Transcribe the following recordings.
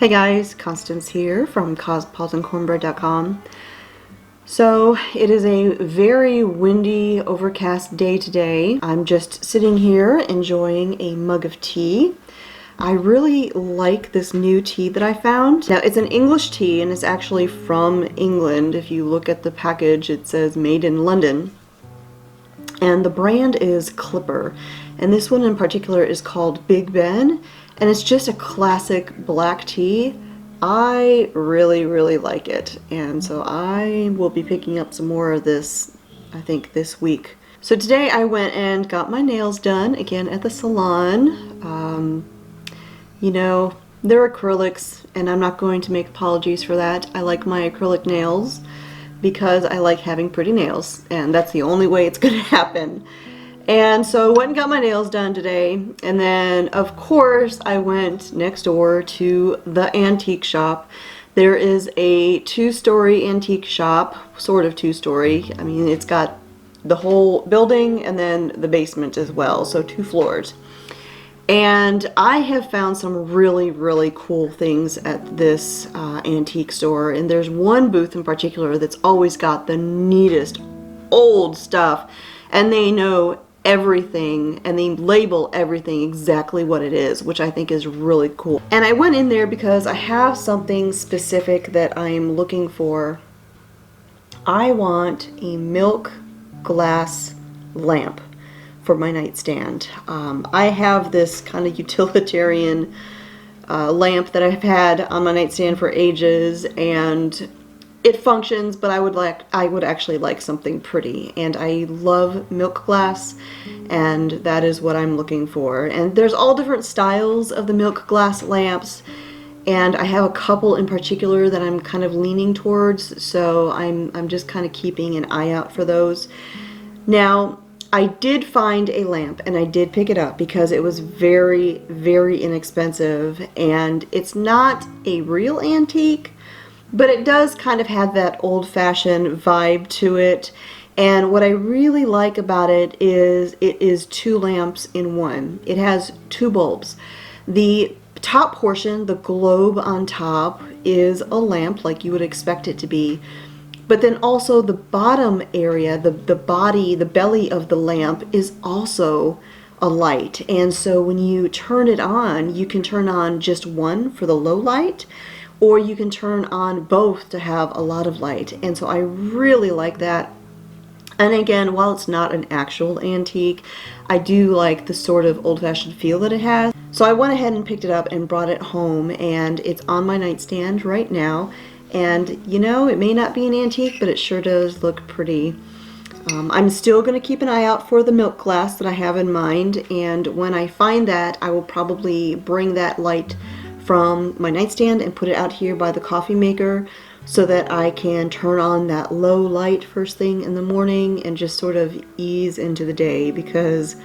Hey guys, Constance here from Cosmopolitan So it is a very windy, overcast day today. I'm just sitting here enjoying a mug of tea. I really like this new tea that I found. Now it's an English tea and it's actually from England. If you look at the package it says made in London. And the brand is Clipper. And this one in particular is called Big Ben. And it's just a classic black tea. I really like it. And so I will be picking up some more of this, I think, this week. So today I went and got my nails done again at the salon. You know, they're acrylics and I'm not going to make apologies for that. I like my acrylic nails because I like having pretty nails, and that's the only way it's gonna happen. And so I went and got my nails done today, and then of course I went next door to the antique shop. There is a two-story antique shop, sort of two-story. I mean, it's got the whole building and then the basement as well, so 2 floors. And I have found some really cool things at this antique store, and there's one booth in particular that's always got the neatest old stuff, and they know everything and they label everything exactly what it is, which I think is really cool. And I went in there because I have something specific that I'm looking for. I want a milk glass lamp for my nightstand. I have this kind of utilitarian lamp that I've had on my nightstand for ages, and it functions, but I would actually like something pretty, and I love milk glass, and that is what I'm looking for. And there's all different styles of the milk glass lamps, and I have a couple in particular that I'm kind of leaning towards, so I'm just kind of keeping an eye out for those. Now, I did find a lamp and I did pick it up because it was very inexpensive, and it's not a real antique, but it does kind of have that old-fashioned vibe to it. And what I really like about it is 2 lamps in one. It has 2 bulbs. The top portion, the globe on top, is a lamp like you would expect it to be. But then also the bottom area, the body, the belly of the lamp is also a light. And so when you turn it on, you can turn on just one for the low light, or you can turn on both to have a lot of light. And so I really like that. And again, while it's not an actual antique, I do like the sort of old-fashioned feel that it has. So I went ahead and picked it up and brought it home, and it's on my nightstand right now. And you know, it may not be an antique, but it sure does look pretty. I'm still going to keep an eye out for the milk glass that I have in mind, and when I find that, I will probably bring that light from my nightstand and put it out here by the coffee maker so that I can turn on that low light first thing in the morning and just sort of ease into the day, because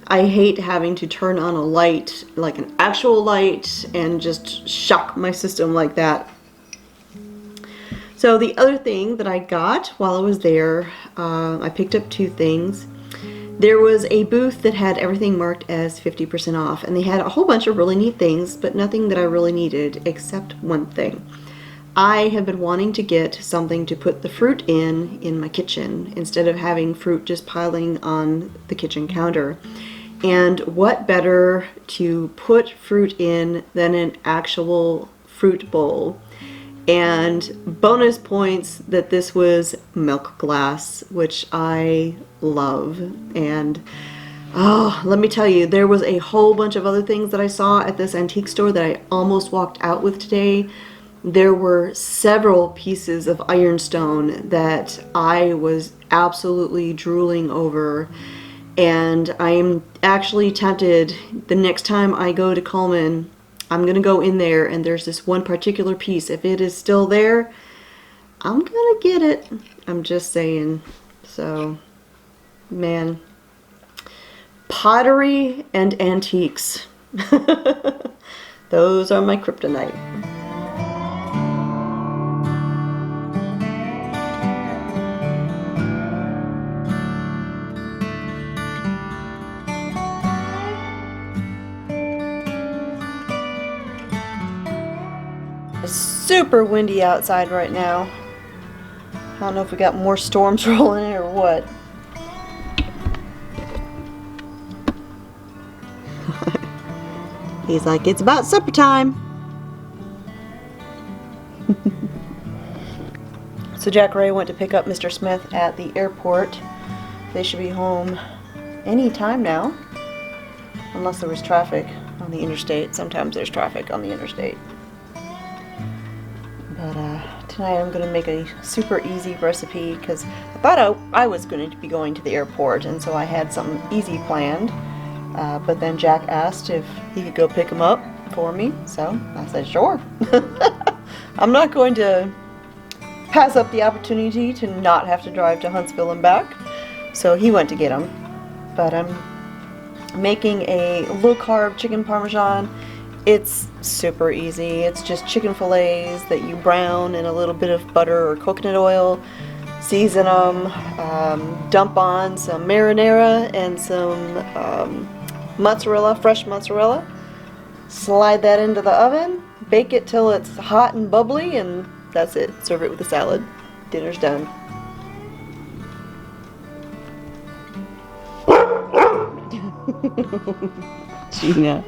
I hate having to turn on a light, like an actual light, and just shock my system like that. So the other thing that I got while I was there, I picked up 2 things. There was a booth that had everything marked as 50% off, and they had a whole bunch of really neat things, but nothing that I really needed except one thing. I have been wanting to get something to put the fruit in my kitchen instead of having fruit just piling on the kitchen counter. And what better to put fruit in than an actual fruit bowl? And bonus points that this was milk glass, which I love. And oh, let me tell you, there was a whole bunch of other things that I saw at this antique store that I almost walked out with today. There were several pieces of ironstone that I was absolutely drooling over, and I am actually tempted the next time I go to Coleman. I'm gonna go in there, and there's this one particular piece. If it is still there, I'm gonna get it. I'm just saying. So, man, pottery and antiques. Those are my kryptonite. super windy outside right now. I don't know if we got more storms rolling in or what. He's like, it's about supper time. So Jack Ray went to pick up Mr. Smith at the airport. They should be home any time now, unless there was traffic on the interstate. Sometimes there's traffic on the interstate. But tonight I'm going to make a super easy recipe because I thought I was going to be going to the airport, and so I had something easy planned. But then Jack asked if he could go pick him up for me, so I said sure. I'm not going to pass up the opportunity to not have to drive to Huntsville and back, so he went to get him. But I'm making a low-carb chicken parmesan. It's super easy. It's just chicken fillets that you brown in a little bit of butter or coconut oil, season them, dump on some marinara and some mozzarella, fresh mozzarella, slide that into the oven, bake it till it's hot and bubbly, and that's it. Serve it with a salad. Dinner's done. Gina.